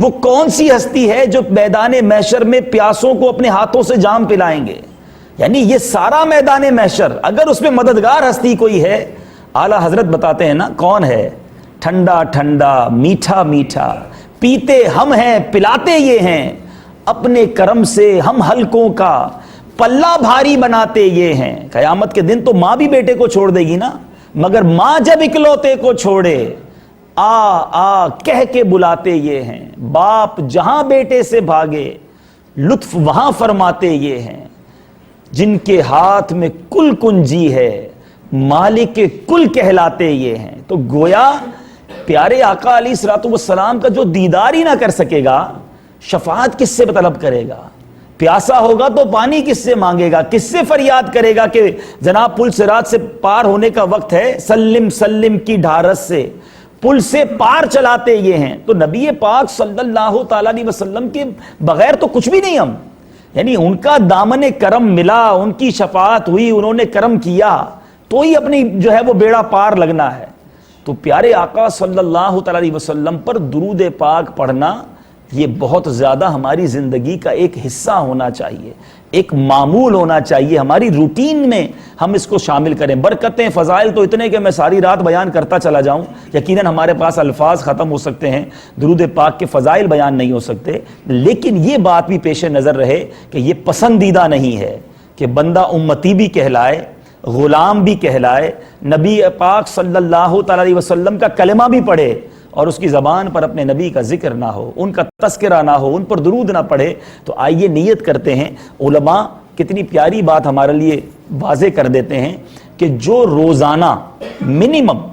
وہ کون سی ہستی ہے جو میدان محشر میں پیاسوں کو اپنے ہاتھوں سے جام پلائیں گے؟ یعنی یہ سارا میدان محشر اگر اس میں مددگار ہستی کوئی ہے، اعلیٰ حضرت بتاتے ہیں نا کون ہے؟ ٹھنڈا ٹھنڈا میٹھا میٹھا پیتے ہم ہیں پلاتے یہ ہیں، اپنے کرم سے ہم حلقوں کا پلہ بھاری بناتے یہ ہیں۔ قیامت کے دن تو ماں بھی بیٹے کو چھوڑ دے گی نا، مگر ماں جب اکلوتے کو چھوڑے آ آ کہہ کے بلاتے یہ ہیں، باپ جہاں بیٹے سے بھاگے لطف وہاں فرماتے یہ ہیں، جن کے ہاتھ میں کل کنجی ہے مالک کل کہلاتے یہ ہیں۔ تو گویا پیارے آقا علیہ الصلوۃ والسلام کا جو دیدار ہی نہ کر سکے گا، شفاعت کس سے طلب کرے گا؟ پیاسا ہوگا تو پانی کس سے مانگے گا؟ کس سے فریاد کرے گا کہ جناب پل صراط سے پار ہونے کا وقت ہے، سلم سلم کی ڈھارس سے پل سے پار چلاتے یہ ہیں۔ تو نبی پاک صلی اللہ تعالیٰ علیہ وسلم کے بغیر تو کچھ بھی نہیں ہم، یعنی ان کا دامن کرم ملا، ان کی شفاعت ہوئی، انہوں نے کرم کیا تو ہی اپنی جو ہے وہ بیڑا پار لگنا ہے۔ تو پیارے آقا صلی اللہ تعالیٰ علیہ وسلم پر درود پاک پڑھنا یہ بہت زیادہ ہماری زندگی کا ایک حصہ ہونا چاہیے، ایک معمول ہونا چاہیے، ہماری روٹین میں ہم اس کو شامل کریں۔ برکتیں فضائل تو اتنے کہ میں ساری رات بیان کرتا چلا جاؤں، یقیناً ہمارے پاس الفاظ ختم ہو سکتے ہیں، درود پاک کے فضائل بیان نہیں ہو سکتے، لیکن یہ بات بھی پیش نظر رہے کہ یہ پسندیدہ نہیں ہے کہ بندہ امتی بھی کہلائے، غلام بھی کہلائے، نبی پاک صلی اللہ تعالیٰ علیہ وسلم کا کلمہ بھی پڑھے اور اس کی زبان پر اپنے نبی کا ذکر نہ ہو، ان کا تذکرہ نہ ہو، ان پر درود نہ پڑھے۔ تو آئیے نیت کرتے ہیں۔ علماء کتنی پیاری بات ہمارے لیے واضح کر دیتے ہیں کہ جو روزانہ منیمم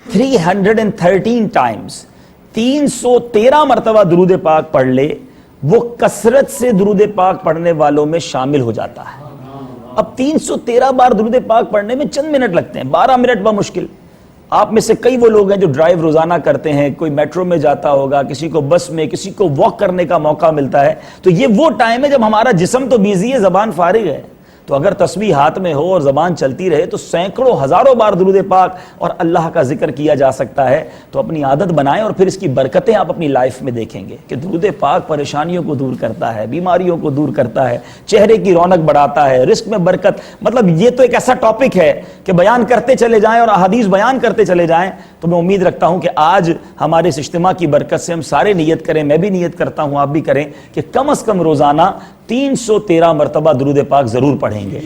313 ٹائمز 313 مرتبہ درود پاک پڑھ لے، وہ کثرت سے درود پاک پڑھنے والوں میں شامل ہو جاتا ہے۔ اب 313 بار درود پاک پڑھنے میں چند منٹ لگتے ہیں، 12 منٹ بمشکل۔ آپ میں سے کئی وہ لوگ ہیں جو ڈرائیو روزانہ کرتے ہیں، کوئی میٹرو میں جاتا ہوگا، کسی کو بس میں، کسی کو واک کرنے کا موقع ملتا ہے، تو یہ وہ ٹائم ہے جب ہمارا جسم تو بیزی ہے، زبان فارغ ہے۔ تو اگر تسبیح ہاتھ میں ہو اور زبان چلتی رہے تو سینکڑوں ہزاروں بار درود پاک اور اللہ کا ذکر کیا جا سکتا ہے۔ تو اپنی عادت بنائیں اور پھر اس کی برکتیں آپ اپنی لائف میں دیکھیں گے کہ درود پاک پریشانیوں کو دور کرتا ہے، بیماریوں کو دور کرتا ہے، چہرے کی رونق بڑھاتا ہے، رزق میں برکت۔ مطلب یہ تو ایک ایسا ٹاپک ہے کہ بیان کرتے چلے جائیں اور احادیث بیان کرتے چلے جائیں۔ تو میں امید رکھتا ہوں کہ آج ہمارے اس اجتماع کی برکت سے ہم سارے نیت کریں، میں بھی نیت کرتا ہوں، آپ بھی کریں کہ کم از کم روزانہ 313 مرتبہ درود پاک ضرور پڑھیں گے،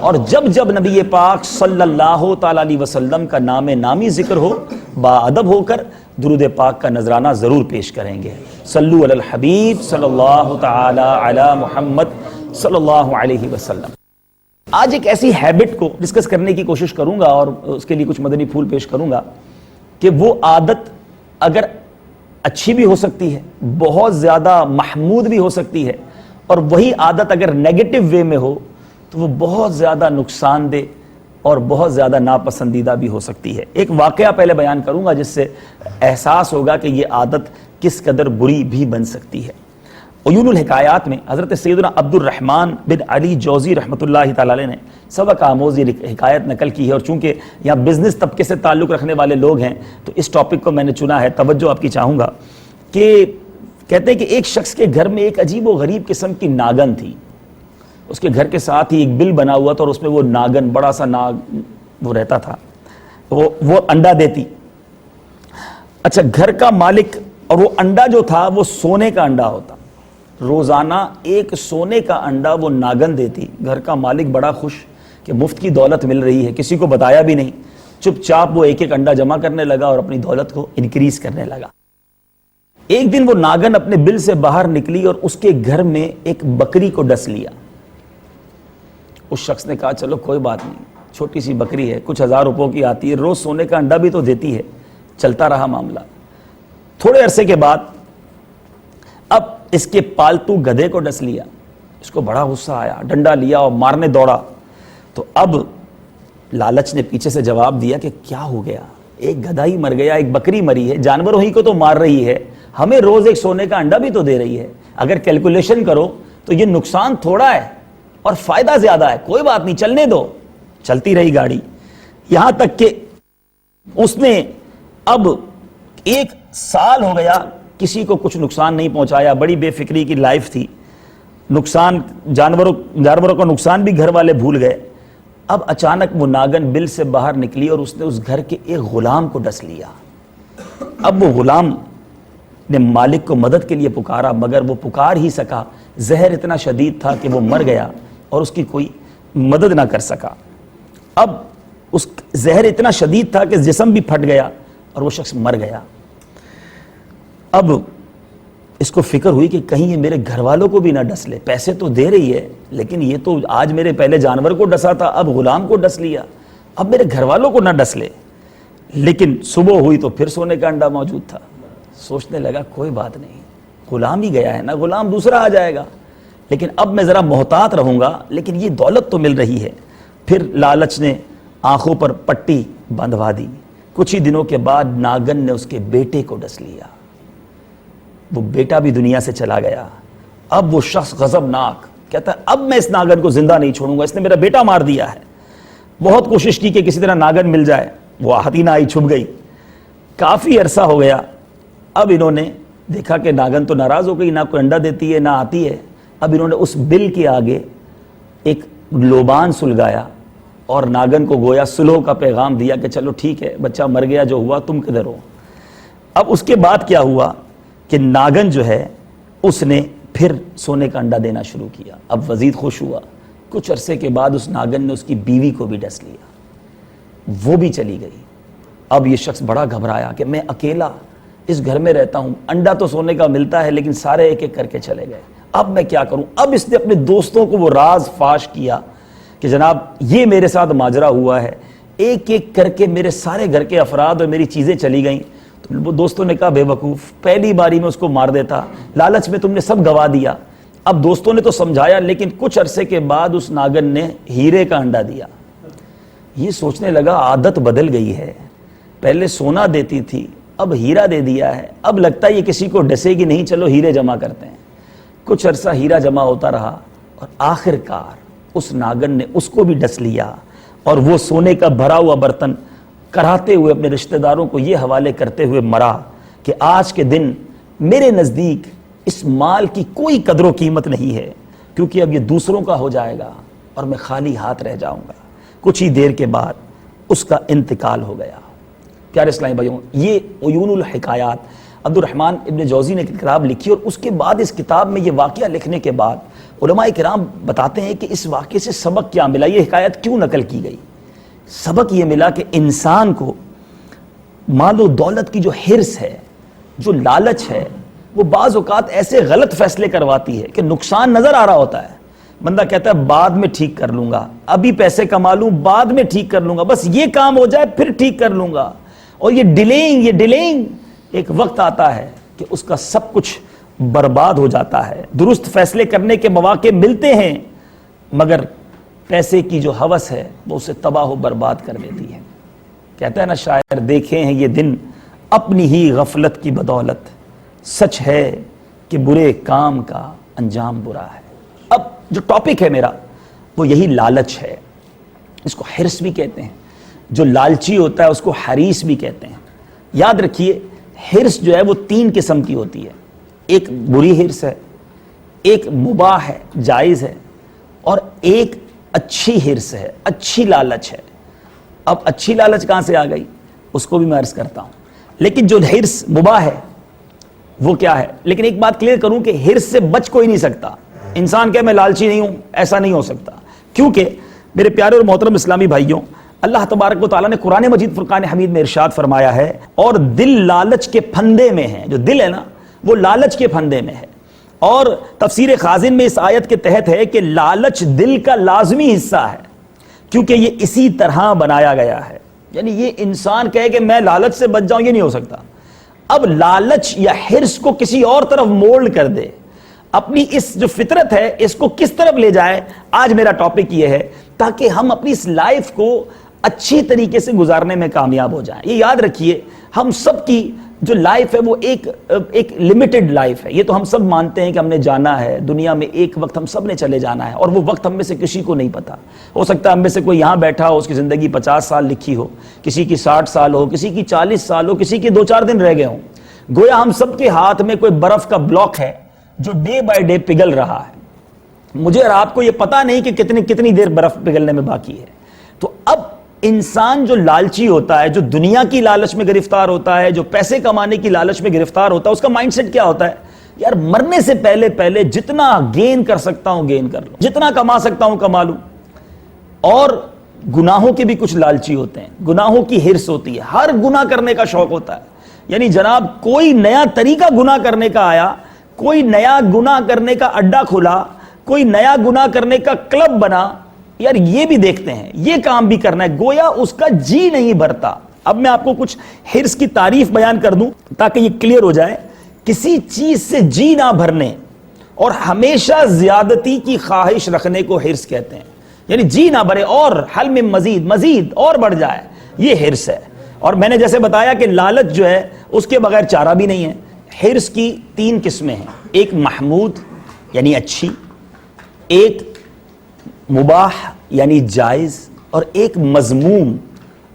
اور جب جب نبی پاک صلی اللہ تعالیٰ علیہ وسلم کا نام نامی ذکر ہو، باادب ہو کر درود پاک کا نذرانہ ضرور پیش کریں گے۔ صلو علی الحبیب صلی اللہ تعالی علی محمد صلی اللہ علیہ وسلم۔ آج ایک ایسی ہیبٹ کو ڈسکس کرنے کی کوشش کروں گا اور اس کے لیے کچھ مدنی پھول پیش کروں گا کہ وہ عادت اگر اچھی بھی ہو سکتی ہے، بہت زیادہ محمود بھی ہو سکتی ہے، اور وہی عادت اگر نیگیٹو وے میں ہو تو وہ بہت زیادہ نقصان دہ اور بہت زیادہ ناپسندیدہ بھی ہو سکتی ہے۔ ایک واقعہ پہلے بیان کروں گا جس سے احساس ہوگا کہ یہ عادت کس قدر بری بھی بن سکتی ہے۔ عیون الحکایات میں حضرت سیدنا عبد الرحمن بن علی جوزی رحمۃ اللہ تعالی علیہ نے سبق آموز یہ حکایت نقل کی ہے، اور چونکہ یہاں بزنس طبقے سے تعلق رکھنے والے لوگ ہیں تو اس ٹاپک کو میں نے چنا ہے، توجہ آپ کی چاہوں گا کہ کہتے ہیں کہ ایک شخص کے گھر میں ایک عجیب و غریب قسم کی ناگن تھی۔ اس کے گھر کے ساتھ ہی ایک بل بنا ہوا تھا اور اس میں وہ ناگن، بڑا سا ناگ وہ رہتا تھا، وہ انڈا دیتی۔ اچھا، گھر کا مالک، اور وہ انڈا جو تھا وہ سونے کا انڈا ہوتا، روزانہ ایک سونے کا انڈا وہ ناگن دیتی۔ گھر کا مالک بڑا خوش کہ مفت کی دولت مل رہی ہے، کسی کو بتایا بھی نہیں، چپ چاپ وہ ایک ایک انڈا جمع کرنے لگا اور اپنی دولت کو انکریز کرنے لگا۔ ایک دن وہ ناگن اپنے بل سے باہر نکلی اور اس کے گھر میں ایک بکری کو ڈس لیا۔ اس شخص نے کہا چلو کوئی بات نہیں، چھوٹی سی بکری ہے، کچھ ہزار روپوں کی آتی ہے، روز سونے کا انڈا بھی تو دیتی ہے۔ چلتا رہا معاملہ۔ تھوڑے عرصے کے بعد اب اس کے پالتو گدھے کو ڈس لیا۔ اس کو بڑا غصہ آیا، ڈنڈا لیا اور مارنے دوڑا۔ تو اب لالچ نے پیچھے سے جواب دیا کہ کیا ہو گیا، ایک گدھا ہی مر گیا، ایک بکری مری ہے، جانوروں ہی کو تو مار رہی ہے، ہمیں روز ایک سونے کا انڈا بھی تو دے رہی ہے، اگر کیلکولیشن کرو تو یہ نقصان تھوڑا ہے اور فائدہ زیادہ ہے، کوئی بات نہیں، چلنے دو۔ چلتی رہی گاڑی، یہاں تک کہ اس نے اب 1 سال ہو گیا کسی کو کچھ نقصان نہیں پہنچایا, بڑی بے فکری کی لائف تھی, نقصان جانوروں کا نقصان بھی گھر والے بھول گئے. اب اچانک وہ ناگن بل سے باہر نکلی اور اس نے اس گھر کے ایک غلام کو ڈس لیا. اب وہ غلام نے مالک کو مدد کے لیے پکارا, مگر وہ پکار ہی سکا, زہر اتنا شدید تھا کہ وہ مر گیا اور اس کی کوئی مدد نہ کر سکا. اب اس زہر اتنا شدید تھا کہ جسم بھی پھٹ گیا اور وہ شخص مر گیا. اب اس کو فکر ہوئی کہ کہیں یہ میرے گھر والوں کو بھی نہ ڈس لے, پیسے تو دے رہی ہے لیکن یہ تو آج میرے پہلے جانور کو ڈسا تھا, اب غلام کو ڈس لیا, اب میرے گھر والوں کو نہ ڈس لے. لیکن صبح ہوئی تو پھر سونے کا انڈا موجود تھا. سوچنے لگا کوئی بات نہیں, غلام ہی گیا ہے نا, غلام دوسرا آ جائے گا, لیکن اب میں ذرا محتاط رہوں گا, لیکن یہ دولت تو مل رہی ہے. پھر لالچ نے آنکھوں پر پٹی بندھوا دی. کچھ ہی دنوں کے بعد ناگن نے اس کے بیٹے کو ڈس لیا, وہ بیٹا بھی دنیا سے چلا گیا. اب وہ شخص غضبناک کہتا ہے اب میں اس ناگن کو زندہ نہیں چھوڑوں گا, اس نے میرا بیٹا مار دیا ہے. بہت کوشش کی کہ کسی طرح ناگن مل جائے, وہ آتی نہ آئی, چھپ گئی. کافی عرصہ ہو گیا. اب انہوں نے دیکھا کہ ناگن تو ناراض ہو گئی, نہ کوئی انڈا دیتی ہے نہ آتی ہے. اب انہوں نے اس بل کے آگے ایک لوبان سلگایا اور ناگن کو گویا صلح کا پیغام دیا کہ چلو ٹھیک ہے, بچہ مر گیا جو ہوا, تم کدھر ہو. اب اس کے بعد کیا ہوا کہ ناگن جو ہے اس نے پھر سونے کا انڈا دینا شروع کیا. اب وزید خوش ہوا. کچھ عرصے کے بعد اس ناگن نے اس کی بیوی کو بھی ڈس لیا, وہ بھی چلی گئی. اب یہ شخص بڑا گھبرایا کہ میں اکیلا اس گھر میں رہتا ہوں, انڈا تو سونے کا ملتا ہے لیکن سارے ایک ایک کر کے چلے گئے, اب میں کیا کروں. اب اس نے اپنے دوستوں کو وہ راز فاش کیا کہ جناب یہ میرے ساتھ ماجرا ہوا ہے, ایک ایک کر کے میرے سارے گھر کے افراد اور میری چیزیں چلی گئیں. تو وہ دوستوں نے کہا بے وقوف, پہلی باری میں اس کو مار دیتا, لالچ میں تم نے سب گوا دیا. اب دوستوں نے تو سمجھایا, لیکن کچھ عرصے کے بعد اس ناگن نے ہیرے کا انڈا دیا. یہ سوچنے لگا عادت بدل گئی ہے, پہلے سونا دیتی تھی اب ہیرا دے دیا ہے, اب لگتا ہے یہ کسی کو ڈسے گی نہیں, چلو ہیرے جمع کرتے ہیں. کچھ عرصہ ہیرا جمع ہوتا رہا اور آخر کار اس ناگن نے اس کو بھی ڈس لیا اور وہ سونے کا بھرا ہوا برتن کراتے ہوئے اپنے رشتہ داروں کو یہ حوالے کرتے ہوئے مرا کہ آج کے دن میرے نزدیک اس مال کی کوئی قدر و قیمت نہیں ہے, کیونکہ اب یہ دوسروں کا ہو جائے گا اور میں خالی ہاتھ رہ جاؤں گا. کچھ ہی دیر کے بعد اس کا انتقال ہو گیا. پیارے اسلامی بھائیوں, یہ عیون الحکایات عبد الرحمن ابن جوزی نے ایک کتاب لکھی, اور اس کے بعد اس کتاب میں یہ واقعہ لکھنے کے بعد علماء کرام بتاتے ہیں کہ اس واقعے سے سبق کیا ملا, یہ حکایت کیوں نقل کی گئی. سبق یہ ملا کہ انسان کو مال و دولت کی جو حرص ہے, جو لالچ ہے, وہ بعض اوقات ایسے غلط فیصلے کرواتی ہے کہ نقصان نظر آ رہا ہوتا ہے, بندہ کہتا ہے بعد میں ٹھیک کر لوں گا, ابھی پیسے کما لوں بعد میں ٹھیک کر لوں گا, بس یہ کام ہو جائے پھر ٹھیک کر لوں گا. اور یہ ڈیلینگ ایک وقت آتا ہے کہ اس کا سب کچھ برباد ہو جاتا ہے. درست فیصلے کرنے کے مواقع ملتے ہیں مگر پیسے کی جو ہوس ہے وہ اسے تباہ و برباد کر دیتی ہے. کہتا ہے نا شاعر, دیکھے ہیں یہ دن اپنی ہی غفلت کی بدولت, سچ ہے کہ برے کام کا انجام برا ہے. اب جو ٹاپک ہے میرا وہ یہی لالچ ہے. اس کو حرص بھی کہتے ہیں, جو لالچی ہوتا ہے اس کو حریص بھی کہتے ہیں. یاد رکھیے حرص جو ہے وہ 3 قسم کی ہوتی ہے. ایک بری حرص ہے, ایک مباح ہے جائز ہے, اور ایک اچھی حرص ہے, اچھی لالچ ہے. اب اچھی لالچ کہاں سے آ گئی اس کو بھی میں عرض کرتا ہوں, لیکن جو حرص مباح ہے وہ کیا ہے. لیکن ایک بات کلیئر کروں کہ حرص سے بچ کوئی نہیں سکتا. انسان کہ میں لالچی نہیں ہوں, ایسا نہیں ہو سکتا, کیونکہ میرے پیارے اور محترم اسلامی بھائیوں, اللہ تبارک و تعالیٰ نے قرآن مجید فرقان حمید میں ارشاد فرمایا ہے, اور دل لالچ کے پھندے میں ہے. جو دل ہے نا وہ لالچ کے پھندے میں ہے. اور تفسیر خازن میں اس آیت کے تحت ہے کہ لالچ دل کا لازمی حصہ ہے, کیونکہ یہ اسی طرح بنایا گیا ہے. یعنی یہ انسان کہے کہ میں لالچ سے بچ جاؤں, یہ نہیں ہو سکتا. اب لالچ یا حرص کو کسی اور طرف مولڈ کر دے, اپنی اس جو فطرت ہے اس کو کس طرف لے جائے, آج میرا ٹاپک یہ ہے, تاکہ ہم اپنی اس لائف کو اچھی طریقے سے گزارنے میں کامیاب ہو جائیں. یہ یاد رکھیے, ہم سب کی جو لائف ہے وہ ایک لمیٹڈ لائف ہے. یہ تو ہم سب مانتے ہیں کہ ہم نے جانا ہے دنیا میں, ایک وقت ہم سب نے چلے جانا ہے, اور وہ وقت ہم میں سے کسی کو نہیں پتا. ہو سکتا ہے ہم میں سے کوئی یہاں بیٹھا ہو, اس کی زندگی 50 سال لکھی ہو, کسی کی 60 سال ہو, کسی کی 40 سال ہو, کسی کی 2-4 دن رہ گئے ہوں. گویا ہم سب کے ہاتھ میں کوئی برف کا بلاک ہے جو ڈے بائی ڈے پگھل رہا ہے، مجھے اور آپ کو یہ پتا نہیں کہ کتنی دیر برف پگھلنے میں باقی ہے۔ تو اب انسان جو لالچی ہوتا ہے، جو دنیا کی لالچ میں گرفتار ہوتا ہے، جو پیسے کمانے کی لالچ میں گرفتار ہوتا ہے، اس کا مائنڈ سیٹ کیا ہوتا ہے؟ یار مرنے سے پہلے جتنا گین کر سکتا ہوں گین کر لوں، جتنا کما سکتا ہوں کما لوں۔ اور گناہوں کے بھی کچھ لالچی ہوتے ہیں، گناہوں کی ہرس ہوتی ہے، ہر گناہ کرنے کا شوق ہوتا ہے۔ یعنی جناب کوئی نیا طریقہ گناہ کرنے کا آیا، کوئی نیا گناہ کرنے کا اڈا کھلا، کوئی نیا گناہ کرنے کا کلب بنا، یار یہ بھی دیکھتے ہیں، یہ کام بھی کرنا ہے، گویا اس کا جی نہیں بھرتا۔ اب میں آپ کو کچھ ہرس کی تعریف بیان کر دوں تاکہ یہ کلیئر ہو جائے۔ کسی چیز سے جی نہ بھرنے اور ہمیشہ زیادتی کی خواہش رکھنے کو ہرس کہتے ہیں، یعنی جی نہ بھرے اور حل میں مزید اور بڑھ جائے، یہ ہرس ہے۔ اور میں نے جیسے بتایا کہ لالچ جو ہے اس کے بغیر چارہ بھی نہیں ہے۔ ہرس کی 3 قسمیں ہیں، ایک محمود یعنی اچھی، ایک مباح یعنی جائز، اور ایک مذموم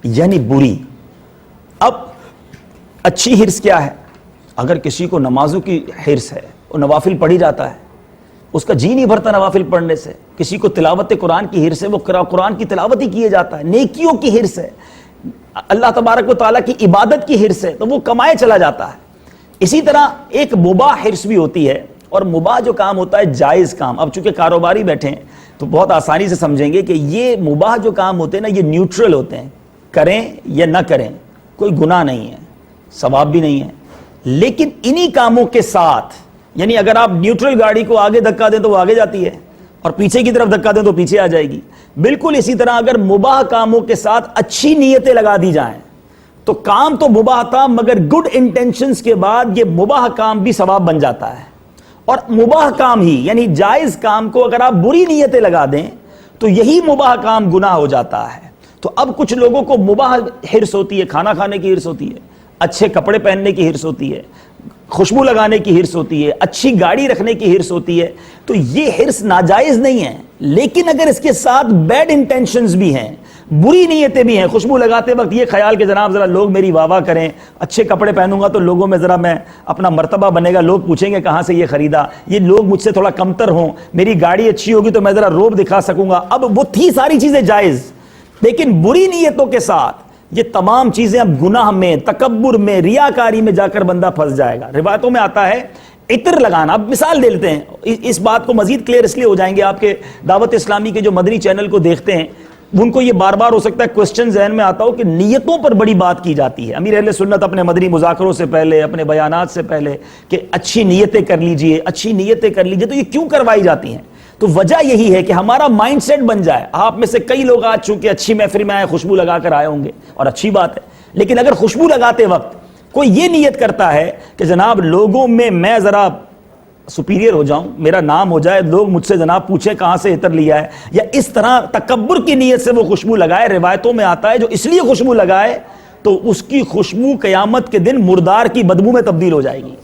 یعنی بری۔ اب اچھی ہرس کیا ہے؟ اگر کسی کو نمازوں کی ہرس ہے، وہ نوافل پڑھی جاتا ہے، اس کا جی نہیں بھرتا نوافل پڑھنے سے۔ کسی کو تلاوت قرآن کی ہرس ہے، وہ قرآن کی تلاوت ہی کیے جاتا ہے۔ نیکیوں کی ہرس ہے، اللہ تبارک و تعالیٰ کی عبادت کی ہرس ہے، تو وہ کمائے چلا جاتا ہے۔ اسی طرح ایک مباح ہرس بھی ہوتی ہے، اور مباح جو کام ہوتا ہے جائز کام۔ اب چونکہ کاروباری بیٹھے ہیں تو بہت آسانی سے سمجھیں گے کہ یہ مباح جو کام ہوتے ہیں نا، یہ نیوٹرل ہوتے ہیں، کریں یا نہ کریں کوئی گناہ نہیں ہے، ثواب بھی نہیں ہے۔ لیکن انہی کاموں کے ساتھ، یعنی اگر آپ نیوٹرل گاڑی کو آگے دھکا دیں تو وہ آگے جاتی ہے، اور پیچھے کی طرف دھکا دیں تو پیچھے آ جائے گی۔ بالکل اسی طرح اگر مباح کاموں کے ساتھ اچھی نیتیں لگا دی جائیں تو کام تو مباح تھا، مگر گڈ انٹینشنز کے بعد یہ مباح کام بھی ثواب بن جاتا ہے۔ اور مباح کام ہی یعنی جائز کام کو اگر آپ بری نیتیں لگا دیں تو یہی مباح کام گناہ ہو جاتا ہے۔ تو اب کچھ لوگوں کو مباح ہرس ہوتی ہے، کھانا کھانے کی ہرس ہوتی ہے، اچھے کپڑے پہننے کی ہرس ہوتی ہے، خوشبو لگانے کی ہرس ہوتی ہے، اچھی گاڑی رکھنے کی ہرس ہوتی ہے۔ تو یہ ہرس ناجائز نہیں ہے، لیکن اگر اس کے ساتھ بیڈ انٹینشنز بھی ہیں، بری نیتیں بھی ہیں، خوشبو لگاتے وقت یہ خیال کہ جناب ذرا لوگ میری واہ واہ کریں، اچھے کپڑے پہنوں گا تو لوگوں میں ذرا میں اپنا مرتبہ بنے گا، لوگ پوچھیں گے کہاں سے یہ خریدا، یہ لوگ مجھ سے تھوڑا کمتر ہوں، میری گاڑی اچھی ہوگی تو میں ذرا روب دکھا سکوں گا۔ اب وہ تھی ساری چیزیں جائز، لیکن بری نیتوں کے ساتھ یہ تمام چیزیں اب گناہ میں، تکبر میں، ریاکاری میں جا کر بندہ پھنس جائے گا۔ روایتوں میں آتا ہے عطر لگانا، اب مثال دے لیتے ہیں، اس بات کو مزید کلیئر اس لیے ہو جائیں گے، آپ کے دعوت اسلامی کے جو مدنی چینل کو دیکھتے ہیں ان کو یہ بار بار ہو سکتا ہے کوسچن ذہن میں آتا ہو کہ نیتوں پر بڑی بات کی جاتی ہے۔ امیر اہل سنت اپنے مدنی مذاکروں سے پہلے، اپنے بیانات سے پہلے کہ اچھی نیتیں کر لیجئے، اچھی نیتیں کر لیجئے، تو یہ کیوں کروائی جاتی ہیں؟ تو وجہ یہی ہے کہ ہمارا مائنڈ سیٹ بن جائے۔ آپ میں سے کئی لوگ آج چونکہ اچھی محفل میں آئے، خوشبو لگا کر آئے ہوں گے، اور اچھی بات ہے، لیکن اگر خوشبو لگاتے وقت کوئی یہ نیت کرتا ہے کہ جناب لوگوں میں ذرا سپیریئر ہو جاؤں، میرا نام ہو جائے، لوگ مجھ سے جناب پوچھیں کہاں سے عطر لیا ہے، یا اس طرح تکبر کی نیت سے وہ خوشبو لگائے، روایتوں میں آتا ہے جو اس لیے خوشبو لگائے تو اس کی خوشبو قیامت کے دن مردار کی بدبو میں تبدیل ہو جائے گی۔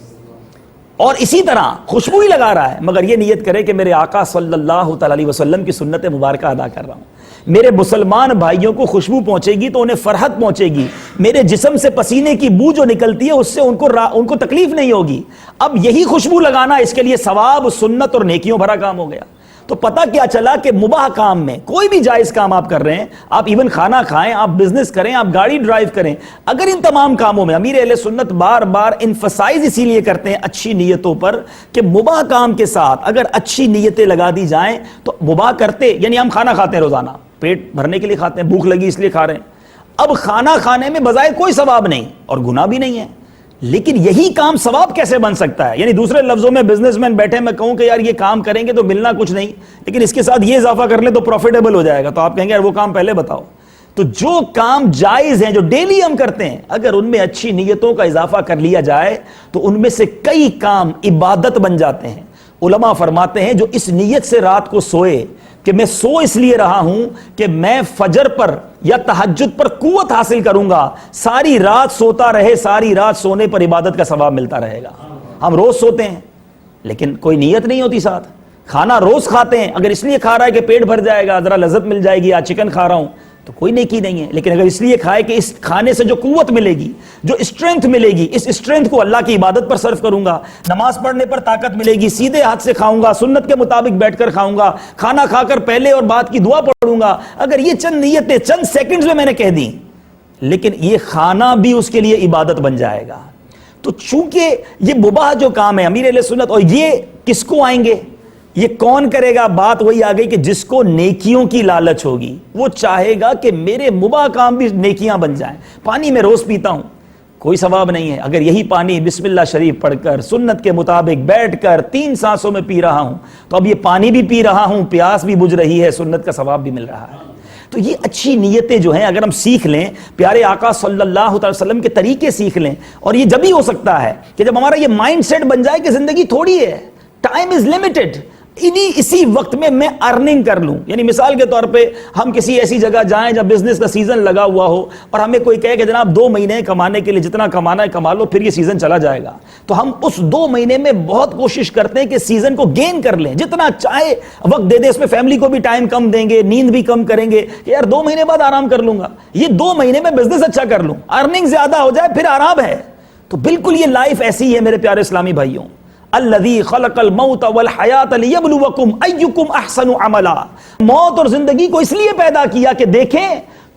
اور اسی طرح خوشبو ہی لگا رہا ہے مگر یہ نیت کرے کہ میرے آقا صلی اللہ تعالی علیہ وسلم کی سنت مبارکہ ادا کر رہا ہوں، میرے مسلمان بھائیوں کو خوشبو پہنچے گی تو انہیں فرحت پہنچے گی، میرے جسم سے پسینے کی بو جو نکلتی ہے اس سے ان کو تکلیف نہیں ہوگی۔ اب یہی خوشبو لگانا اس کے لیے ثواب، سنت اور نیکیوں بھرا کام ہو گیا۔ تو پتہ کیا چلا کہ مباح کام میں کوئی بھی جائز کام آپ کر رہے ہیں، آپ ایون کھانا کھائیں، آپ بزنس کریں، آپ گاڑی ڈرائیو کریں، اگر ان تمام کاموں میں امیر اہل سنت بار بار انفسائز اسی لیے کرتے ہیں اچھی نیتوں پر کہ مباح کام کے ساتھ اگر اچھی نیتیں لگا دی جائیں تو مباح کرتے، یعنی ہم کھانا کھاتے ہیں روزانہ، پیٹ بھرنے کے لیے کھاتے ہیں، بھوک لگی اس لیے کھا رہے ہیں، اب کھانا کھانے میں بظاہر کوئی ثواب نہیں اور گناہ بھی نہیں ہے، لیکن یہی کام ثواب کیسے بن سکتا ہے؟ یعنی دوسرے لفظوں میں بزنس مین بیٹھے میں کہوں کہ یار یہ کام کریں گے تو ملنا کچھ نہیں، لیکن اس کے ساتھ یہ اضافہ کر لیں تو پروفیٹیبل ہو جائے گا، تو آپ کہیں گے یار وہ کام پہلے بتاؤ۔ تو جو کام جائز ہیں، جو ڈیلی ہم کرتے ہیں، اگر ان میں اچھی نیتوں کا اضافہ کر لیا جائے تو ان میں سے کئی کام عبادت بن جاتے ہیں۔ علماء فرماتے ہیں جو اس نیت سے رات کو سوئے کہ میں سو اس لیے رہا ہوں کہ میں فجر پر یا تہجد پر قوت حاصل کروں گا، ساری رات سوتا رہے، ساری رات سونے پر عبادت کا ثواب ملتا رہے گا۔ ہم روز سوتے ہیں لیکن کوئی نیت نہیں ہوتی ساتھ، کھانا روز کھاتے ہیں اگر اس لیے کھا رہا ہے کہ پیٹ بھر جائے گا، ذرا لذت مل جائے گی، آج چکن کھا رہا ہوں، تو کوئی نیکی نہیں ہے. لیکن اگر اس لیے کھائے کہ اس کھانے سے جو قوت ملے گی, جو اسٹرینتھ ملے گی, اس اسٹرینتھ کو اللہ کی عبادت پر صرف کروں گا, نماز پڑھنے پر طاقت ملے گی, سیدھے ہاتھ سے کھاؤں گا, سنت کے مطابق بیٹھ کر کھاؤں گا, کھانا کھا کر پہلے اور بعد کی دعا پڑھوں گا, اگر یہ چند نیتیں چند سیکنڈز میں نے کہہ دیں, لیکن یہ کھانا بھی اس کے لیے عبادت بن جائے گا. تو چونکہ یہ مباح جو کام ہے امیر اہل سنت, اور یہ کس کو آئیں گے, یہ کون کرے گا؟ بات وہی آ گئی کہ جس کو نیکیوں کی لالچ ہوگی, وہ چاہے گا کہ میرے مباح کام بھی نیکیاں بن جائیں. پانی میں روز پیتا ہوں, کوئی ثواب نہیں ہے. اگر یہی پانی بسم اللہ شریف پڑھ کر سنت کے مطابق بیٹھ کر 3 سانسوں میں پی رہا ہوں, تو اب یہ پانی بھی پی رہا ہوں, پیاس بھی بجھ رہی ہے, سنت کا ثواب بھی مل رہا ہے. تو یہ اچھی نیتیں جو ہیں اگر ہم سیکھ لیں, پیارے آقا صلی اللہ علیہ وسلم کے طریقے سیکھ لیں, اور یہ جب ہی ہو سکتا ہے کہ جب ہمارا یہ مائنڈ سیٹ بن جائے کہ زندگی تھوڑی ہے, ٹائم از لمیٹڈ, اسی وقت میں میں ارننگ کر لوں. یعنی مثال کے طور پہ ہم کسی ایسی جگہ جائیں جب بزنس کا سیزن لگا ہوا ہو, اور ہمیں کوئی کہے کہ جناب 2 مہینے کمانے کے لیے جتنا کمانا ہے کما لو, پھر یہ سیزن چلا جائے گا. تو ہم اس 2 مہینے میں بہت کوشش کرتے ہیں کہ سیزن کو گین کر لیں, جتنا چاہے وقت دے دیں, اس میں فیملی کو بھی ٹائم کم دیں گے, نیند بھی کم کریں گے کہ یار 2 مہینے بعد آرام کر لوں گا, یہ 2 مہینے میں بزنس اچھا کر لوں, ارننگ زیادہ ہو جائے, پھر آرام ہے. تو بالکل یہ لائف ایسی ہے میرے پیارے اسلامی بھائیوں. الذی خلق الموت والحیات لیبلوکم ایکم احسن عملا. موت اور زندگی کو اس لیے پیدا کیا کہ دیکھیں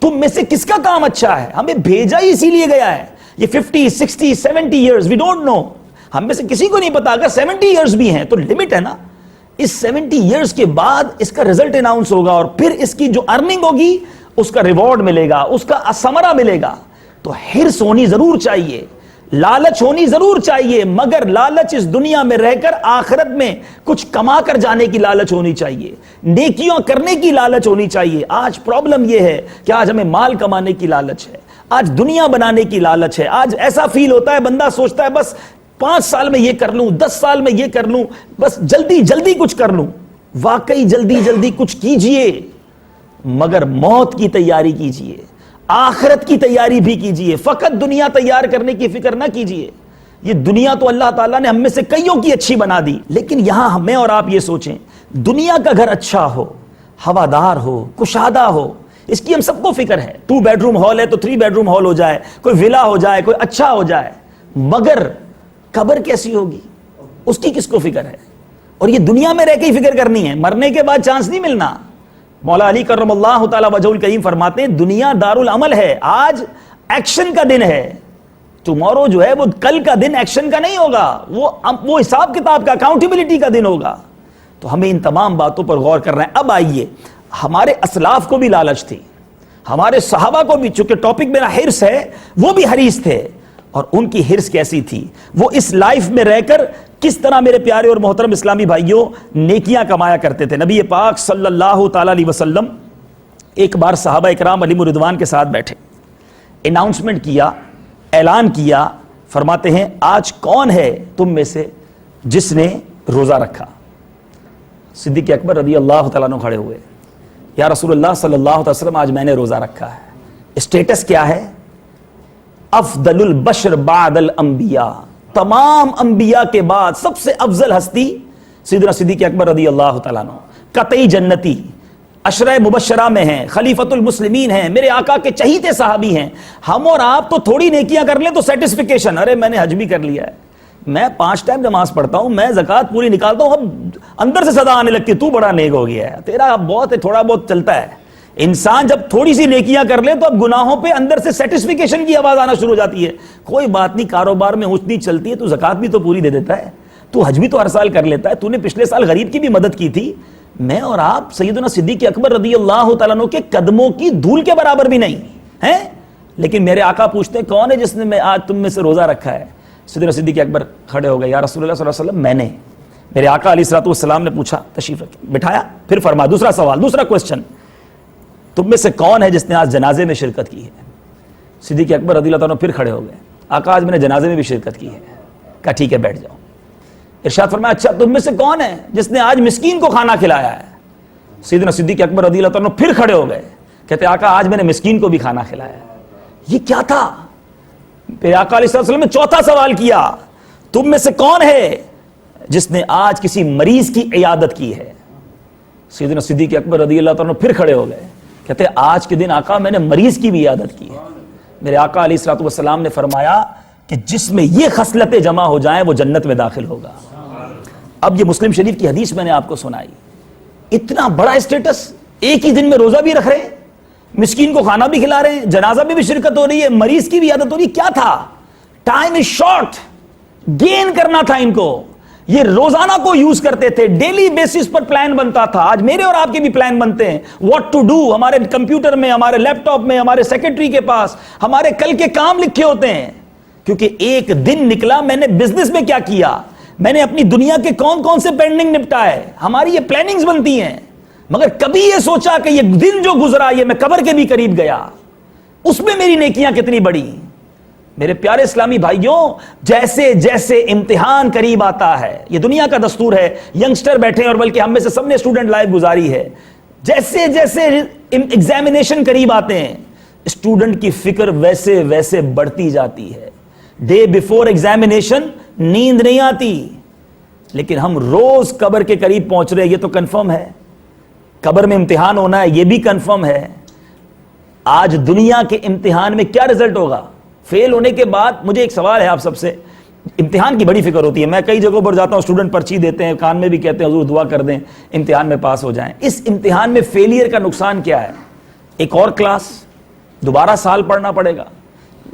تم میں سے کس کا کام اچھا ہے. ہمیں بھیجا ہی اسی لیے گیا ہے. یہ 50 60 70 ایئرز وی ڈونٹ نو, ہم میں سے کسی کو نہیں پتا. اگر 70 ایئرز بھی ہیں تو لمٹ ہے نا, اس 70 ایئرز کے بعد اس کا رزلٹ اناؤنس ہوگا, اور پھر اس کی جو ارننگ ہوگی اس کا ریوارڈ ملے گا, اس کا ثمرہ ملے گا. تو حرص ہونی ضرور چاہیے, لالچ ہونی ضرور چاہیے, مگر لالچ اس دنیا میں رہ کر آخرت میں کچھ کما کر جانے کی لالچ ہونی چاہیے, نیکیوں کرنے کی لالچ ہونی چاہیے. آج پرابلم یہ ہے کہ آج ہمیں مال کمانے کی لالچ ہے, آج دنیا بنانے کی لالچ ہے. آج ایسا فیل ہوتا ہے, بندہ سوچتا ہے بس 5 سال میں یہ کر لوں, 10 سال میں یہ کر لوں, بس جلدی جلدی کچھ کر لوں. واقعی جلدی جلدی کچھ کیجئے, مگر موت کی تیاری کیجئے, آخرت کی تیاری بھی کیجئے. فقط دنیا تیار کرنے کی فکر نہ کیجئے. یہ دنیا تو اللہ تعالیٰ نے ہم میں سے کئیوں کی اچھی بنا دی, لیکن یہاں ہمیں اور آپ یہ سوچیں, دنیا کا گھر اچھا ہو, ہوادار ہو, کشادہ ہو, اس کی ہم سب کو فکر ہے. 2 بیڈروم ہال ہے تو 3 بیڈروم ہال ہو جائے, کوئی ولا ہو جائے, کوئی اچھا ہو جائے, مگر قبر کیسی ہوگی اس کی کس کو فکر ہے؟ اور یہ دنیا میں رہ کے ہی فکر کرنی ہے, مرنے کے بعد چانس نہیں ملنا. مولا علی کرم اللہ تعالی وجہ الکریم فرماتے ہیں دنیا دار العمل ہے, آج ایکشن کا دن ہے, ٹمورو جو ہے وہ کل کا دن ایکشن کا نہیں ہوگا, وہ حساب کتاب کا, اکاؤنٹیبلٹی کا دن ہوگا. تو ہمیں ان تمام باتوں پر غور کرنا ہے. اب آئیے, ہمارے اسلاف کو بھی لالچ تھی, ہمارے صحابہ کو بھی, چونکہ ٹاپک میرا حرص ہے, وہ بھی حریص تھے, اور ان کی حرص کیسی تھی, وہ اس لائف میں رہ کر کس طرح میرے پیارے اور محترم اسلامی بھائیوں نیکیاں کمایا کرتے تھے. نبی پاک صلی اللہ تعالی علیہ وسلم ایک بار صحابہ اکرام علیہ رضوان کے ساتھ بیٹھے, اناؤنسمنٹ کیا, اعلان کیا, فرماتے ہیں آج کون ہے تم میں سے جس نے روزہ رکھا؟ صدیق اکبر رضی اللہ تعالیٰ عنہ کھڑے ہوئے, یا رسول اللہ صلی اللہ علیہ وسلم آج میں نے روزہ رکھا ہے. اسٹیٹس کیا ہے؟ افضل البشر بعد الانبیاء, تمام انبیاء کے بعد سب سے افضل ہستی سیدنا صدیق اکبر رضی اللہ تعالیٰ عنہ, قطعی جنتی, عشرہ مبشرہ میں ہیں, خلیفۃ المسلمین ہیں, میرے آقا کے چہیتے صحابی ہیں. ہم اور آپ تو تھوڑی نیکیاں کر لیں تو سیٹسفیکیشن, ارے میں نے حج بھی کر لیا ہے, میں 5 ٹائم نماز پڑھتا ہوں, میں زکوٰۃ پوری نکالتا ہوں, اب اندر سے صدا آنے لگتی تو بڑا نیک ہو گیا ہے, تیرا بہت ہے, تھوڑا بہت چلتا ہے. انسان جب تھوڑی سی نیکیاں کر لے تو اب گناہوں پہ اندر سے سیٹسفیکیشن کی آواز آنا شروع ہو جاتی ہے. کوئی بات نہیں, کاروبار میں اونچ نیچ چلتی ہے, تو زکوٰۃ بھی تو پوری دے دیتا ہے, تو حج بھی تو ہر سال کر لیتا ہے, تو نے پچھلے سال غریب کی بھی مدد کی تھی. میں اور آپ سیدنا صدیق اکبر رضی اللہ تعالیٰ عنہ کے قدموں کی دھول کے برابر بھی نہیں ہیں, لیکن میرے آقا پوچھتے ہیں کون ہے جس نے آج تم میں سے روزہ رکھا ہے؟ سیدنا صدیق اکبر کھڑے ہو گئے, یا رسول اللہ صلی اللہ علیہ وسلم میں نے. میرے آقا علیہ الصلوۃ والسلام نے پوچھا, تشریف رکھیں, بٹھایا, پھر فرمایا دوسرا سوال, دوسرا کوسچن, تم میں سے کون ہے جس نے آج جنازے میں شرکت کی ہے؟ صدیق اکبر رضی اللہ عنہ پھر کھڑے ہو گئے, آقا آج میں نے جنازے میں بھی شرکت کی ہے. کہا ٹھیک ہے بیٹھ جاؤ. ارشاد فرمایا اچھا تم میں سے کون ہے جس نے آج مسکین کو کھانا کھلایا ہے؟ سیدنا صدیق اکبر رضی اللہ عنہ پھر کھڑے ہو گئے, کہتے آقا آج میں نے مسکین کو بھی کھانا کھلایا ہے. یہ کیا تھا؟ پھر آقا علیہ السلام نے چوتھا سوال کیا, تم میں سے کون ہے جس نے آج کسی مریض کی عیادت کی ہے؟ سیدنا صدیق اکبر رضی اللہ عنہ پھر کھڑے ہو گئے, کہتے ہیں آج کے دن آقا میں نے مریض کی بھی عیادت کی ہے. میرے آقا علیہ الصلوۃ والسلام نے فرمایا کہ جس میں یہ خصلتیں جمع ہو جائیں وہ جنت میں داخل ہوگا. اب یہ مسلم شریف کی حدیث میں نے آپ کو سنائی. اتنا بڑا اسٹیٹس, ایک ہی دن میں روزہ بھی رکھ رہے ہیں, مسکین کو کھانا بھی کھلا رہے ہیں, جنازہ میں بھی شرکت ہو رہی ہے, مریض کی بھی عیادت ہو رہی ہے. کیا تھا؟ ٹائم از شارٹ, گین کرنا تھا ان کو. یہ روزانہ کو یوز کرتے تھے, ڈیلی بیسس پر پلان بنتا تھا. آج میرے اور آپ کے بھی پلان بنتے ہیں, واٹ ٹو ڈو. ہمارے کمپیوٹر میں, ہمارے لیپ ٹاپ میں, ہمارے سیکرٹری کے پاس ہمارے کل کے کام لکھے ہوتے ہیں. کیونکہ ایک دن نکلا, میں نے بزنس میں کیا کیا, میں نے اپنی دنیا کے کون کون سے پینڈنگ نپٹائے. ہماری یہ پلاننگز بنتی ہیں. مگر کبھی یہ سوچا کہ یہ دن جو گزرا یہ میں قبر کے بھی قریب گیا, اس میں میری نیکیاں کتنی بڑی. میرے پیارے اسلامی بھائیوں, جیسے جیسے امتحان قریب آتا ہے, یہ دنیا کا دستور ہے, ینگسٹر بیٹھے ہیں اور بلکہ ہم میں سے سب نے اسٹوڈنٹ لائف گزاری ہے, جیسے جیسے ایگزامینیشن قریب آتے ہیں اسٹوڈنٹ کی فکر ویسے ویسے بڑھتی جاتی ہے. ڈے بیفور ایگزامینیشن نیند نہیں آتی, لیکن ہم روز قبر کے قریب پہنچ رہے ہیں, یہ تو کنفرم ہے. قبر میں امتحان ہونا ہے, یہ بھی کنفرم ہے. آج دنیا کے امتحان میں کیا رزلٹ ہوگا؟ فیل ہونے کے بعد مجھے ایک سوال ہے آپ سب سے. امتحان کی بڑی فکر ہوتی ہے. میں کئی جگہوں پر جاتا ہوں, اسٹوڈنٹ پرچی دیتے ہیں, کان میں بھی کہتے ہیں حضور دعا کر دیں امتحان میں پاس ہو جائیں. اس امتحان میں فیلئر کا نقصان کیا ہے؟ ایک اور کلاس, دوبارہ سال پڑھنا پڑے گا,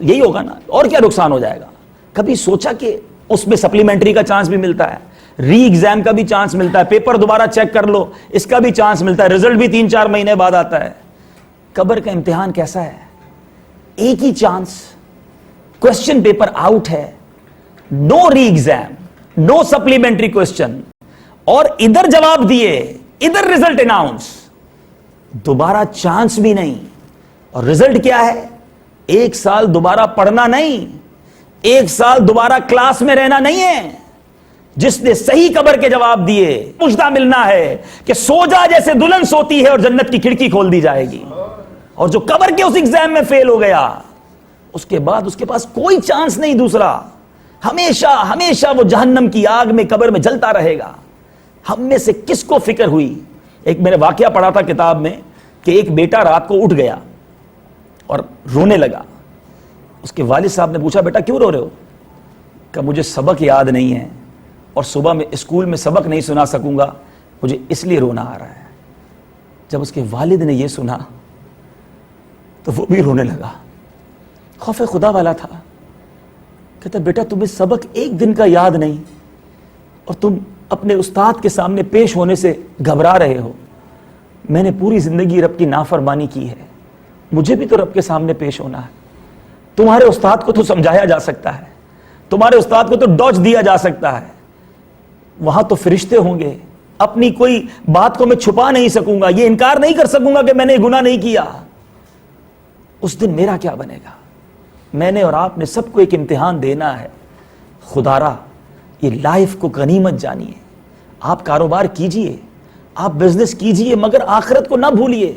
یہی ہوگا نا. اور کیا نقصان ہو جائے گا؟ کبھی سوچا کہ اس میں سپلیمنٹری کا چانس بھی ملتا ہے, ری ایگزام کا بھی چانس ملتا ہے, پیپر دوبارہ چیک کر لو اس کا بھی چانس ملتا ہے, رزلٹ بھی 3-4 مہینے بعد آتا ہے. قبر کا امتحان کیسا ہے؟ ایک ہی چانس, کوسچن پیپر آؤٹ ہے, نو ری ایگزام, نو سپلیمنٹری کوسچن, اور ادھر جواب دیے, ادھر رزلٹ اناؤنس, دوبارہ چانس بھی نہیں. اور رزلٹ کیا ہے؟ 1 سال دوبارہ پڑھنا نہیں, 1 سال دوبارہ کلاس میں رہنا نہیں ہے. جس نے صحیح قبر کے جواب دیے مجدہ ملنا ہے کہ سو جا جیسے دلہن سوتی ہے اور جنت کی کھڑکی کھول دی جائے گی. اور جو قبر کے اس ایگزام میں فیل ہو گیا, اس کے بعد اس کے پاس کوئی چانس نہیں دوسرا, ہمیشہ ہمیشہ وہ جہنم کی آگ میں قبر میں جلتا رہے گا. ہم میں سے کس کو فکر ہوئی؟ ایک میں نے واقعہ پڑھا تھا کتاب میں کہ ایک بیٹا رات کو اٹھ گیا اور رونے لگا. اس کے والد صاحب نے پوچھا بیٹا کیوں رو رہے ہو؟ کہ مجھے سبق یاد نہیں ہے اور صبح میں اسکول میں سبق نہیں سنا سکوں گا, مجھے اس لیے رونا آ رہا ہے. جب اس کے والد نے یہ سنا تو وہ بھی رونے لگا. خوف خدا والا تھا. کہتا بیٹا تمہیں سبق ایک دن کا یاد نہیں اور تم اپنے استاد کے سامنے پیش ہونے سے گھبرا رہے ہو. میں نے پوری زندگی رب کی نافرمانی کی ہے, مجھے بھی تو رب کے سامنے پیش ہونا ہے. تمہارے استاد کو تو سمجھایا جا سکتا ہے, تمہارے استاد کو تو ڈاج دیا جا سکتا ہے, وہاں تو فرشتے ہوں گے, اپنی کوئی بات کو میں چھپا نہیں سکوں گا, یہ انکار نہیں کر سکوں گا کہ میں نے گناہ نہیں کیا. اس دن میرا کیا بنے گا؟ میں نے اور آپ نے سب کو ایک امتحان دینا ہے. خدا را یہ لائف کو غنیمت جانیے. آپ کاروبار کیجئے, آپ بزنس کیجئے, مگر آخرت کو نہ بھولیے.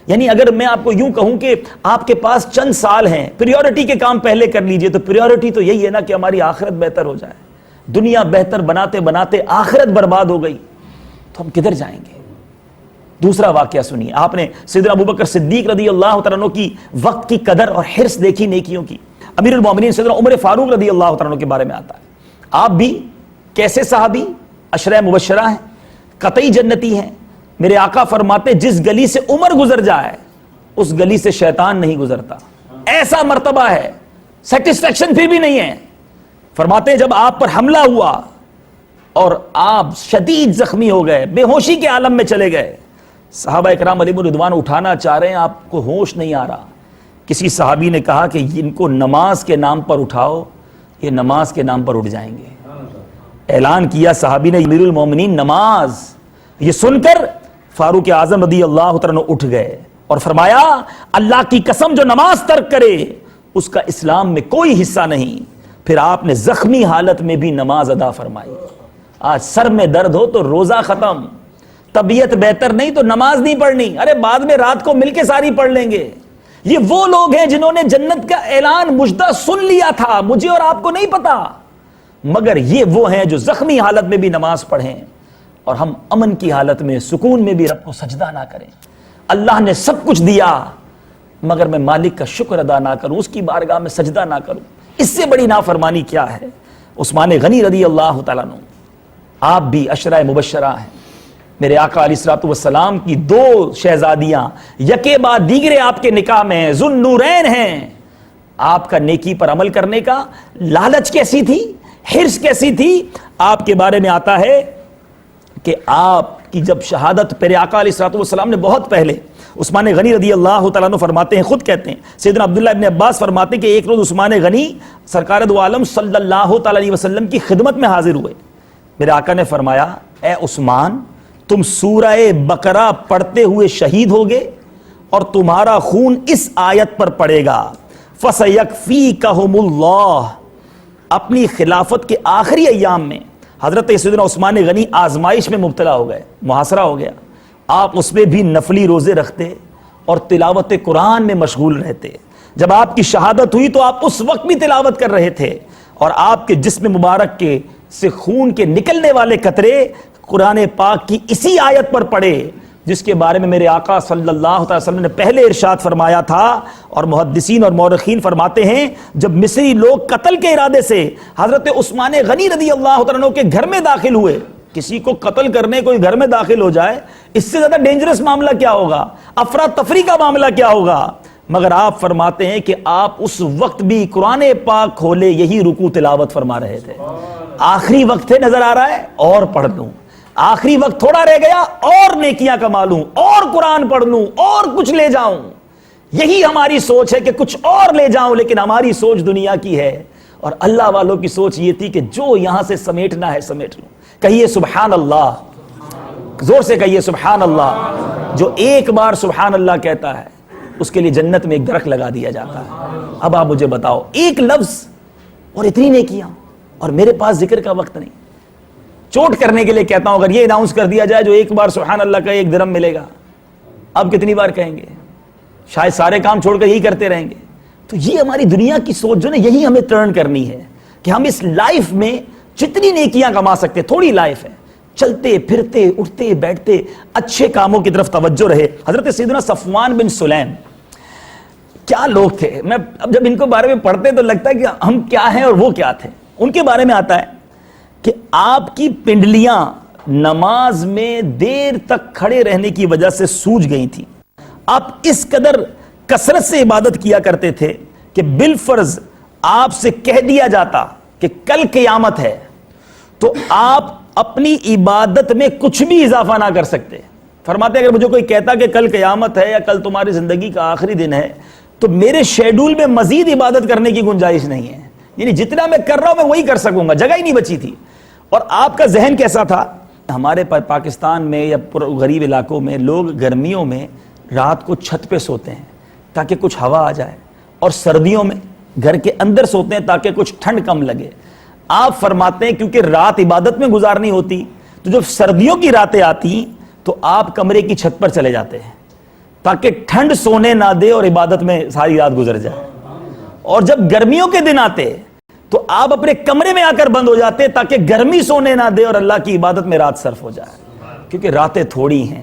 یعنی اگر میں آپ کو یوں کہوں کہ آپ کے پاس چند سال ہیں, پریورٹی کے کام پہلے کر لیجئے, تو پریورٹی تو یہی ہے نا کہ ہماری آخرت بہتر ہو جائے. دنیا بہتر بناتے بناتے آخرت برباد ہو گئی تو ہم کدھر جائیں گے؟ دوسرا واقعہ سنیے. آپ نے سیدنا ابوبکر صدیق رضی اللہ تعالیٰ عنہ کی وقت کی قدر اور حرص دیکھی نیکیوں کی. امیر المومنین سیدنا عمر فاروق رضی اللہ تعالیٰ عنہ کے بارے میں آتا ہے. آپ بھی کیسے صحابی؟ عشرہ مبشرہ ہیں, قطعی جنتی ہیں. میرے آقا فرماتے جس گلی سے عمر گزر جائے اس گلی سے شیطان نہیں گزرتا. ایسا مرتبہ ہے, سیٹسفیکشن پھر بھی نہیں ہے. فرماتے جب آپ پر حملہ ہوا اور آپ شدید زخمی ہو گئے, بے ہوشی کے عالم میں چلے گئے, صحابہ اکرام علیہم الرضوان اٹھانا چاہ رہے ہیں, آپ کو ہوش نہیں آ رہا. کسی صحابی نے کہا کہ ان کو نماز کے نام پر اٹھاؤ, یہ نماز کے نام پر اٹھ جائیں گے. اعلان کیا صحابی نے امیر المومنین نماز. یہ سن کر فاروق اعظم رضی اللہ عنہ اٹھ گئے اور فرمایا اللہ کی قسم جو نماز ترک کرے اس کا اسلام میں کوئی حصہ نہیں. پھر آپ نے زخمی حالت میں بھی نماز ادا فرمائی. آج سر میں درد ہو تو روزہ ختم, طبیعت بہتر نہیں تو نماز نہیں پڑھنی, ارے بعد میں رات کو مل کے ساری پڑھ لیں گے. یہ وہ لوگ ہیں جنہوں نے جنت کا اعلان مجدہ سن لیا تھا, مجھے اور آپ کو نہیں پتا. مگر یہ وہ ہیں جو زخمی حالت میں بھی نماز پڑھیں اور ہم امن کی حالت میں سکون میں بھی رب کو سجدہ نہ کریں. اللہ نے سب کچھ دیا مگر میں مالک کا شکر ادا نہ کروں، اس کی بارگاہ میں سجدہ نہ کروں، اس سے بڑی نافرمانی کیا ہے؟ عثمان غنی رضی اللہ تعالیٰ عنہ، آپ بھی عشرہ مبشرہ ہیں، میرے آقا علیہ الصلوۃ والسلام کی 2 شہزادیاں یکے بعد دیگرے آپ کے نکاح میں ہیں، ذو النورین ہیں۔ آپ کا نیکی پر عمل کرنے کا لالچ کیسی تھی، حرص کیسی تھی؟ آپ کے بارے میں آتا ہے کہ آپ کی جب شہادت میرے آقا علیہ الصلوۃ والسلام نے بہت پہلے، عثمان غنی رضی اللہ تعالیٰ عنہ فرماتے ہیں، خود کہتے ہیں، سیدنا عبداللہ ابن عباس فرماتے ہیں کہ ایک روز عثمان غنی سرکار دو عالم صلی اللہ تعالیٰ علیہ وسلم کی خدمت میں حاضر ہوئے۔ میرے آقا نے فرمایا، اے عثمان، تم سورہ بقرہ پڑھتے ہوئے شہید ہوگے اور تمہارا خون اس آیت پر پڑے گا، فَسَيَكْفِيكَهُمُ اللَّهُ۔ اپنی خلافت کے آخری ایام میں حضرت سیدنا عثمان غنی آزمائش میں مبتلا ہو گئے، محاصرہ ہو گیا۔ آپ اس میں بھی نفلی روزے رکھتے اور تلاوت قرآن میں مشغول رہتے۔ جب آپ کی شہادت ہوئی تو آپ اس وقت بھی تلاوت کر رہے تھے، اور آپ کے جسم مبارک کے سے خون کے نکلنے والے قطرے قرآن پاک کی اسی آیت پر پڑے جس کے بارے میں میرے آقا صلی اللہ علیہ وسلم نے پہلے ارشاد فرمایا تھا، اور محدثین اور مورخین فرماتے ہیں جب مصری لوگ قتل کے ارادے سے حضرت عثمان غنی رضی اللہ تعالیٰ عنہ کے گھر میں داخل ہوئے، کسی کو قتل کرنے کوئی گھر میں داخل ہو جائے، اس سے زیادہ ڈینجرس معاملہ کیا ہوگا، افراتفری کا معاملہ کیا ہوگا، مگر آپ فرماتے ہیں کہ آپ اس وقت بھی قرآن پاک کھولے یہی رکوع تلاوت فرما رہے تھے۔ آخری وقت ہے، نظر آ رہا ہے، اور پڑھ لوں، آخری وقت تھوڑا رہ گیا، اور نیکیاں کما لوں، اور قرآن پڑھ لوں، اور کچھ لے جاؤں۔ یہی ہماری سوچ ہے کہ کچھ اور لے جاؤں، لیکن ہماری سوچ دنیا کی ہے، اور اللہ والوں کی سوچ یہ تھی کہ جو یہاں سے سمیٹنا ہے سمیٹ لوں۔ کہیے سبحان اللہ، زور سے کہیے سبحان اللہ۔ جو ایک بار سبحان اللہ کہتا ہے اس کے لیے جنت میں ایک درخت لگا دیا جاتا ہے۔ اب آپ مجھے بتاؤ، ایک لفظ اور اتنی نیکیاں، اور میرے پاس ذکر کا وقت نہیں۔ چوٹ کرنے کے لیے کہتا ہوں، اگر یہ اناؤنس کر دیا جائے جو ایک بار سبحان اللہ کا 1 درہم ملے گا، اب کتنی بار کہیں گے؟ شاید سارے کام چھوڑ کر یہی کرتے رہیں گے۔ تو یہ ہماری دنیا کی سوچ جو نا، یہی ہمیں ٹرن کرنی ہے کہ ہم اس لائف میں جتنی نیکیاں کما سکتے، تھوڑی لائف ہے، چلتے پھرتے اٹھتے بیٹھتے اچھے کاموں کی طرف توجہ رہے۔ حضرت سیدنا صفوان بن سلیم کیا لوگ تھے، میں اب جب ان کو بارے میں پڑھتے تو لگتا ہے کہ ہم کیا ہیں اور وہ کیا تھے۔ ان کے بارے میں آتا ہے کہ آپ کی پنڈلیاں نماز میں دیر تک کھڑے رہنے کی وجہ سے سوج گئی تھیں۔ آپ اس قدر کثرت سے عبادت کیا کرتے تھے کہ بالفرض آپ سے کہہ دیا جاتا کہ کل قیامت ہے تو آپ اپنی عبادت میں کچھ بھی اضافہ نہ کر سکتے۔ فرماتے ہیں اگر مجھے کوئی کہتا کہ کل قیامت ہے یا کل تمہاری زندگی کا آخری دن ہے تو میرے شیڈول میں مزید عبادت کرنے کی گنجائش نہیں ہے، یعنی جتنا میں کر رہا ہوں میں وہی کر سکوں گا، جگہ ہی نہیں بچی تھی۔ اور آپ کا ذہن کیسا تھا؟ ہمارے پاکستان میں یا غریب علاقوں میں لوگ گرمیوں میں رات کو چھت پہ سوتے ہیں تاکہ کچھ ہوا آ جائے، اور سردیوں میں گھر کے اندر سوتے ہیں تاکہ کچھ ٹھنڈ کم لگے۔ آپ فرماتے ہیں کیونکہ رات عبادت میں گزارنی ہوتی تو جب سردیوں کی راتیں آتی تو آپ کمرے کی چھت پر چلے جاتے ہیں تاکہ ٹھنڈ سونے نہ دے اور عبادت میں ساری رات گزر جائے، اور جب گرمیوں کے دن آتے تو آپ اپنے کمرے میں آ کر بند ہو جاتے تاکہ گرمی سونے نہ دے اور اللہ کی عبادت میں رات صرف ہو جائے، کیونکہ راتیں تھوڑی ہیں،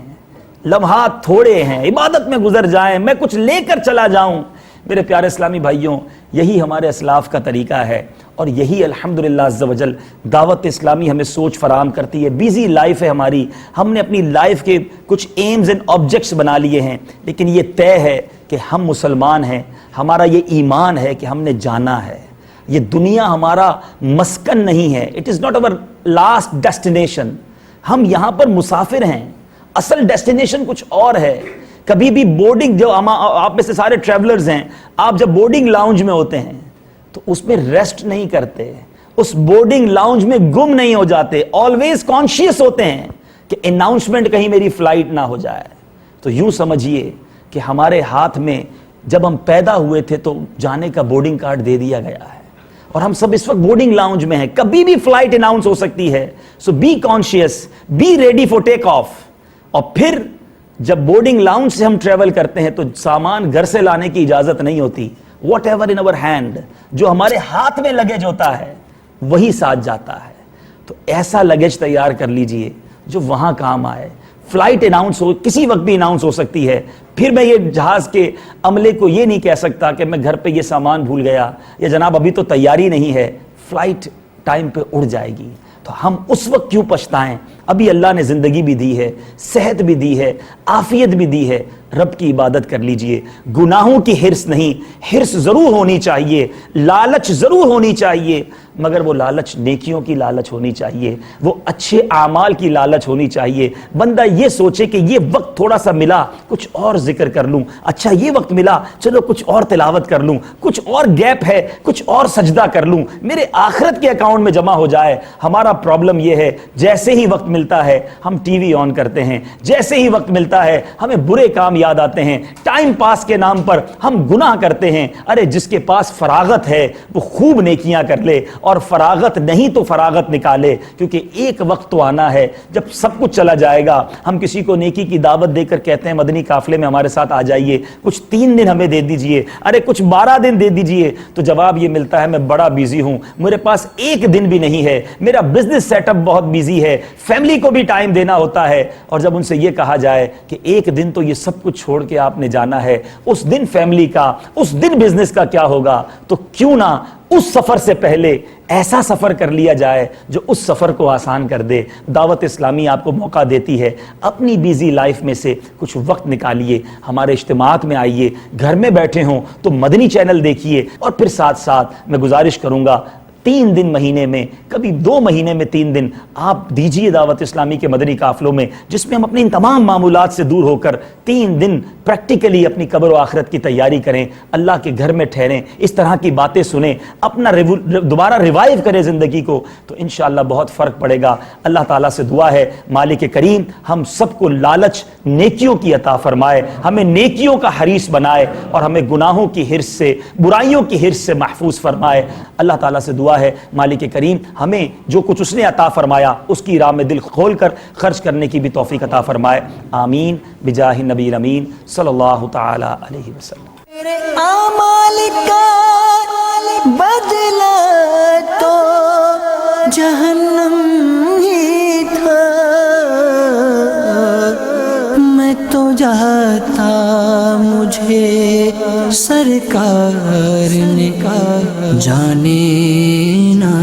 لمحات تھوڑے ہیں، عبادت میں گزر جائیں، میں کچھ لے کر چلا جاؤں۔ میرے پیارے اسلامی بھائیوں، یہی ہمارے اسلاف کا طریقہ ہے، اور یہی الحمدللہ عز و جل دعوت اسلامی ہمیں سوچ فراہم کرتی ہے۔ بیزی لائف ہے ہماری، ہم نے اپنی لائف کے کچھ ایمز اینڈ آبجیکٹس بنا لیے ہیں، لیکن یہ طے ہے کہ ہم مسلمان ہیں، ہمارا یہ ایمان ہے کہ ہم نے جانا ہے۔ یہ دنیا ہمارا مسکن نہیں ہے، it is not over last destination. ہم یہاں پر مسافر ہیں، اصل ڈیسٹینیشن کچھ اور ہے۔ کبھی بھی بورڈنگ، جو آپ میں سے سارے ٹریولرز ہیں، آپ جب بورڈنگ لاؤنج میں ہوتے ہیں تو اس میں ریسٹ نہیں کرتے، اس بورڈنگ لاؤنج میں گم نہیں ہو جاتے، آلویز کانشیس ہوتے ہیں کہ اناؤنسمنٹ کہیں میری فلائٹ نہ ہو جائے۔ تو یوں سمجھیے کہ ہمارے ہاتھ میں جب ہم پیدا ہوئے تھے تو جانے کا بورڈنگ کارڈ دے دیا گیا ہے، اور ہم سب اس وقت بورڈنگ لاؤنج میں ہیں، کبھی بھی فلائٹ اناؤنس ہو سکتی ہے۔ So be conscious, be ready for take off. اور پھر جب بورڈنگ لاؤنج سے ہم ٹریول کرتے ہیں تو سامان گھر سے لانے کی اجازت نہیں ہوتی، what ever in over hand, جو ہمارے ہاتھ میں لگیج ہوتا ہے وہی ساتھ جاتا ہے۔ تو ایسا لگیج تیار کر لیجئے جو وہاں کام آئے۔ فلائٹ اناؤنس ہو، کسی وقت بھی اناؤنس ہو سکتی ہے، پھر میں یہ جہاز کے عملے کو یہ نہیں کہہ سکتا کہ میں گھر پہ یہ سامان بھول گیا یا جناب ابھی تو تیاری نہیں ہے، فلائٹ ٹائم پہ اڑ جائے گی، تو ہم اس وقت کیوں پچھتائیں؟ ابھی اللہ نے زندگی بھی دی ہے، صحت بھی دی ہے، عافیت بھی دی ہے، رب کی عبادت کر لیجئے۔ گناہوں کی حرص نہیں، حرص ضرور ہونی چاہیے، لالچ ضرور ہونی چاہیے، مگر وہ لالچ نیکیوں کی لالچ ہونی چاہیے، وہ اچھے اعمال کی لالچ ہونی چاہیے۔ بندہ یہ سوچے کہ یہ وقت تھوڑا سا ملا، کچھ اور ذکر کر لوں، اچھا یہ وقت ملا، چلو کچھ اور تلاوت کر لوں، کچھ اور گیپ ہے، کچھ اور سجدہ کر لوں، میرے آخرت کے اکاؤنٹ میں جمع ہو جائے۔ ہمارا پرابلم یہ ہے، جیسے ہی وقت ملتا ہے ہم ٹی وی آن کرتے ہیں، جیسے ہی وقت ملتا ہے ہمیں برے کام یاد آتے ہیں، ٹائم پاس کے نام پر ہم گناہ کرتے ہیں۔ ارے جس کے پاس فراغت ہے وہ خوب نیکیاں کر لے، اور فراغت نہیں تو فراغت نکالے، کیونکہ ایک وقت تو آنا ہے جب سب کچھ چلا جائے گا۔ ہم کسی کو نیکی کی دعوت دے کر کہتے ہیں مدنی قافلے میں ہمارے ساتھ آ جائیے، کچھ 3 دن ہمیں دے دیجئے، ارے کچھ 12 دن دے دیجئے، تو جواب یہ ملتا ہے میں بڑا بیزی ہوں، میرے پاس 1 دن بھی نہیں ہے، میرا بزنس سیٹ اپ بہت بیزی ہے، فیملی کو بھی ٹائم دینا ہوتا ہے۔ اور جب ان سے یہ کہا جائے کہ 1 دن تو یہ سب کچھ چھوڑ کے آپ نے جانا ہے، اس دن فیملی کا، اس دن بزنس کا کیا ہوگا؟ تو کیوں نہ اس سفر سے پہلے ایسا سفر کر لیا جائے جو اس سفر کو آسان کر دے۔ دعوت اسلامی آپ کو موقع دیتی ہے، اپنی بیزی لائف میں سے کچھ وقت نکالیے، ہمارے اجتماعات میں آئیے، گھر میں بیٹھے ہوں تو مدنی چینل دیکھیے، اور پھر ساتھ ساتھ میں گزارش کروں گا 3 دن مہینے میں، کبھی 2 مہینے میں 3 دن آپ دیجئے دعوت اسلامی کے مدنی قافلوں میں، جس میں ہم اپنی ان تمام معمولات سے دور ہو کر 3 دن پریکٹیکلی اپنی قبر و آخرت کی تیاری کریں، اللہ کے گھر میں ٹھہریں، اس طرح کی باتیں سنیں، اپنا دوبارہ ریوائیو کریں زندگی کو، تو انشاءاللہ بہت فرق پڑے گا۔ اللہ تعالیٰ سے دعا ہے مالک کریم ہم سب کو لالچ نیکیوں کی عطا فرمائے، ہمیں نیکیوں کا حریص بنائے، اور ہمیں گناہوں کی حرص سے، برائیوں کی حرص سے محفوظ فرمائے۔ اللہ تعالیٰ سے دعا ہے مالک کریم ہمیں جو کچھ اس نے عطا فرمایا اس کی راہ میں دل کھول کر خرچ کرنے کی بھی توفیق عطا فرمائے۔ آمین بجاہ نبی الامین صلی اللہ تعالی علیہ وسلم۔ میرے اعمال کا بدلہ تو جہنم ہی تھا، میں تو جاتا مجھے سرکار نے کہا جانے نہ